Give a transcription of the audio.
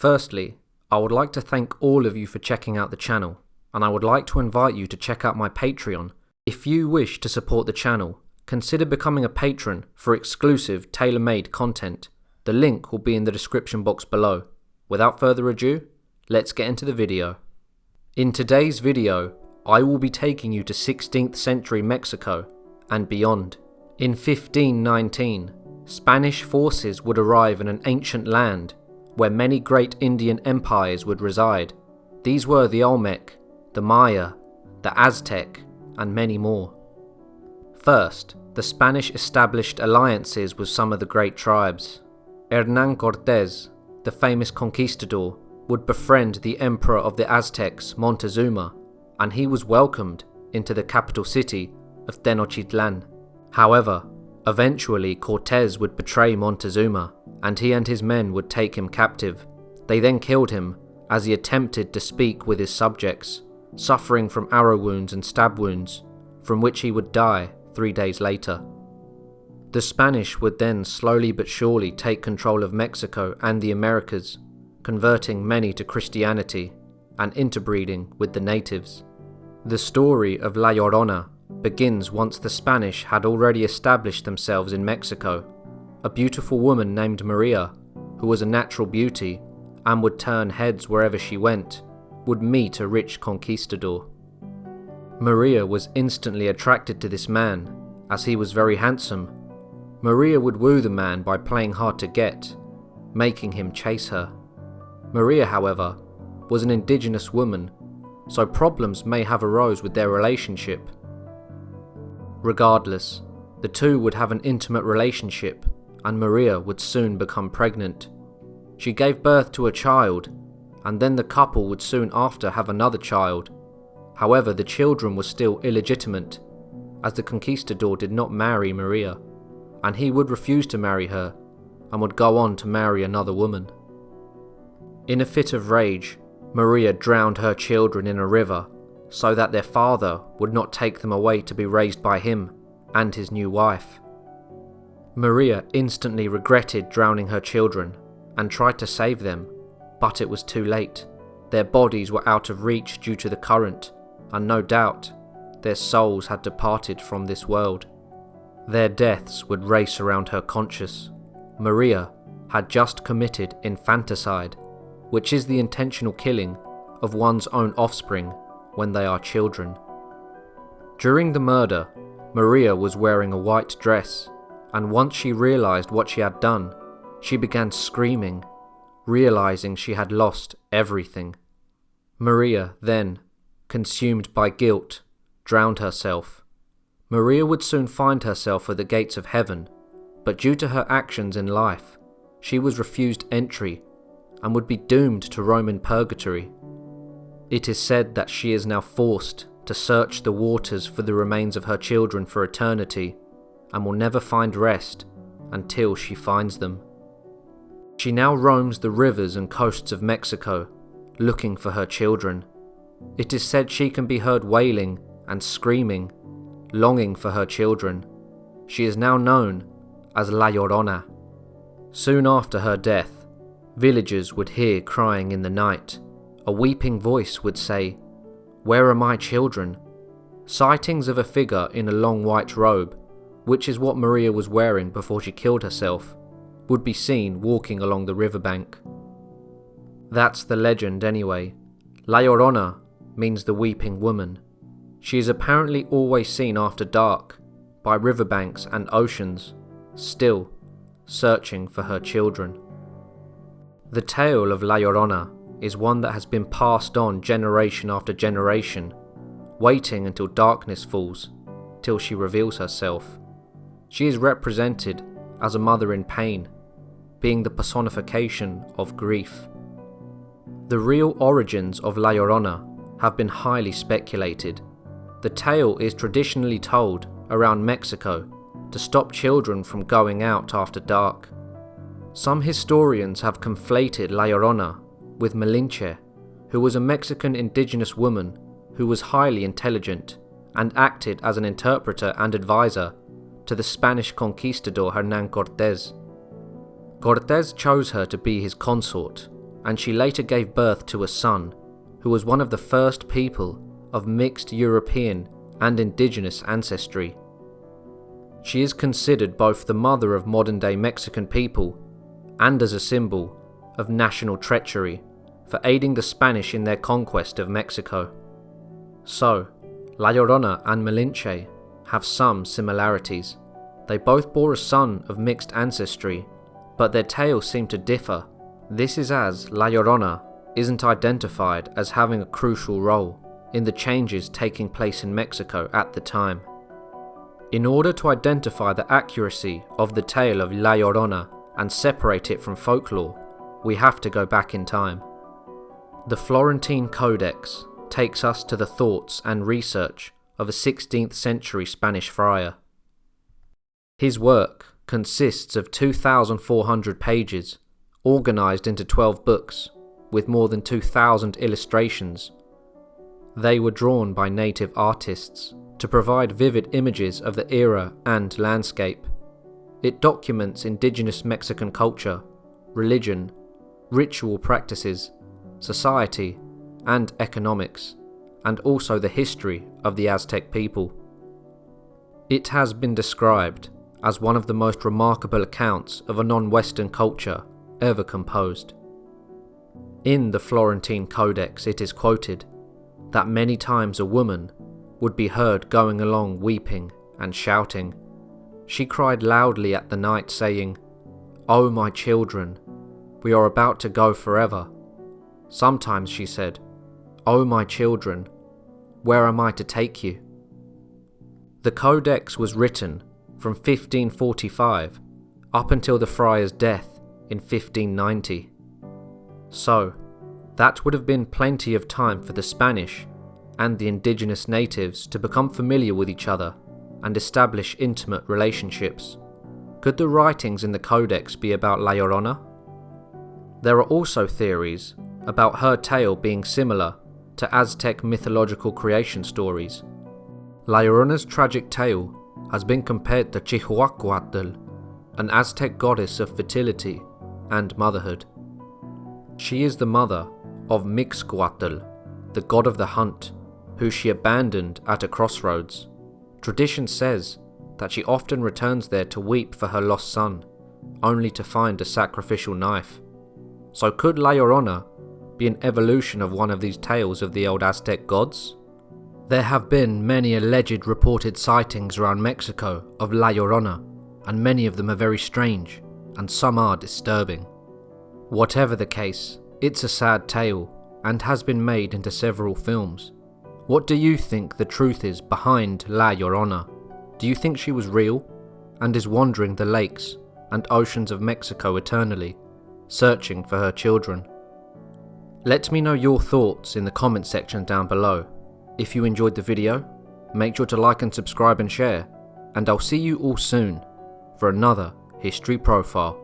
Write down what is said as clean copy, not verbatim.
Firstly, I would like to thank all of you for checking out the channel, and I would like to invite you to check out my Patreon. If you wish to support the channel, consider becoming a patron for exclusive tailor-made content. The link will be in the description box below. Without further ado, let's get into the video. In today's video, I will be taking you to 16th century Mexico and beyond. In 1519, Spanish forces would arrive in an ancient land where many great Indian empires would reside. These were the Olmec, the Maya, the Aztec, and many more. First, the Spanish established alliances with some of the great tribes. Hernán Cortés, the famous conquistador, would befriend the emperor of the Aztecs, Montezuma, and he was welcomed into the capital city of Tenochtitlan. However, eventually Cortés would betray Montezuma, and he and his men would take him captive. They then killed him as he attempted to speak with his subjects, suffering from arrow wounds and stab wounds, from which he would die 3 days later. The Spanish would then slowly but surely take control of Mexico and the Americas, converting many to Christianity and interbreeding with the natives. The story of La Llorona begins once the Spanish had already established themselves in Mexico. A beautiful woman named Maria, who was a natural beauty and would turn heads wherever she went, would meet a rich conquistador. Maria was instantly attracted to this man, as he was very handsome. Maria would woo the man by playing hard to get, making him chase her. Maria, however, was an indigenous woman, so problems may have arose with their relationship. Regardless, the two would have an intimate relationship, and Maria would soon become pregnant. She gave birth to a child, and then the couple would soon after have another child. However, the children were still illegitimate, as the conquistador did not marry Maria, and he would refuse to marry her, and would go on to marry another woman. In a fit of rage, Maria drowned her children in a river, so that their father would not take them away to be raised by him and his new wife. Maria instantly regretted drowning her children and tried to save them, but it was too late. Their bodies were out of reach due to the current, and no doubt, their souls had departed from this world. Their deaths would race around her conscious. Maria had just committed infanticide, which is the intentional killing of one's own offspring when they are children. During the murder, Maria was wearing a white dress, and once she realized what she had done, she began screaming, realizing she had lost everything. Maria then, consumed by guilt, drowned herself. Maria would soon find herself at the gates of heaven, but due to her actions in life, she was refused entry and would be doomed to roam in purgatory. It is said that she is now forced to search the waters for the remains of her children for eternity, and will never find rest until she finds them. She now roams the rivers and coasts of Mexico, looking for her children. It is said she can be heard wailing and screaming, longing for her children. She is now known as La Llorona. Soon after her death, villagers would hear crying in the night. A weeping voice would say, "Where are my children?" Sightings of a figure in a long white robe, which is what Maria was wearing before she killed herself, would be seen walking along the riverbank. That's the legend anyway. La Llorona means the weeping woman. She is apparently always seen after dark, by riverbanks and oceans, still searching for her children. The tale of La Llorona is one that has been passed on generation after generation, waiting until darkness falls, till she reveals herself. She is represented as a mother in pain, being the personification of grief. The real origins of La Llorona have been highly speculated. The tale is traditionally told around Mexico to stop children from going out after dark. Some historians have conflated La Llorona with Malinche, who was a Mexican indigenous woman who was highly intelligent and acted as an interpreter and advisor to the Spanish conquistador Hernán Cortés. Cortés chose her to be his consort, and she later gave birth to a son, who was one of the first people of mixed European and indigenous ancestry. She is considered both the mother of modern-day Mexican people and as a symbol of national treachery for aiding the Spanish in their conquest of Mexico. So, La Llorona and Malinche have some similarities. They both bore a son of mixed ancestry, but their tales seem to differ. This is as La Llorona isn't identified as having a crucial role in the changes taking place in Mexico at the time. In order to identify the accuracy of the tale of La Llorona and separate it from folklore, we have to go back in time. The Florentine Codex takes us to the thoughts and research of a 16th century Spanish friar. His work consists of 2,400 pages, organized into 12 books, with more than 2,000 illustrations. They were drawn by native artists to provide vivid images of the era and landscape. It documents indigenous Mexican culture, religion, ritual practices, society, and economics, and also the history of the Aztec people. It has been described as one of the most remarkable accounts of a non-Western culture ever composed. In the Florentine Codex it is quoted that many times a woman would be heard going along weeping and shouting. She cried loudly at the night, saying, "Oh my children, we are about to go forever." Sometimes she said, "Oh my children, where am I to take you?" The Codex was written from 1545 up until the friar's death in 1590. So, that would have been plenty of time for the Spanish and the indigenous natives to become familiar with each other and establish intimate relationships. Could the writings in the Codex be about La Llorona? There are also theories about her tale being similar to Aztec mythological creation stories. La Llorona's tragic tale has been compared to Chihuahuatl, an Aztec goddess of fertility and motherhood. She is the mother of Mixcoatl, the god of the hunt, who she abandoned at a crossroads. Tradition says that she often returns there to weep for her lost son, only to find a sacrificial knife. So could La Llorona be an evolution of one of these tales of the old Aztec gods? There have been many alleged reported sightings around Mexico of La Llorona, and many of them are very strange, and some are disturbing. Whatever the case, it's a sad tale, and has been made into several films. What do you think the truth is behind La Llorona? Do you think she was real, and is wandering the lakes and oceans of Mexico eternally, searching for her children? Let me know your thoughts in the comment section down below. If you enjoyed the video, make sure to like and subscribe and share, and I'll see you all soon for another History Profile.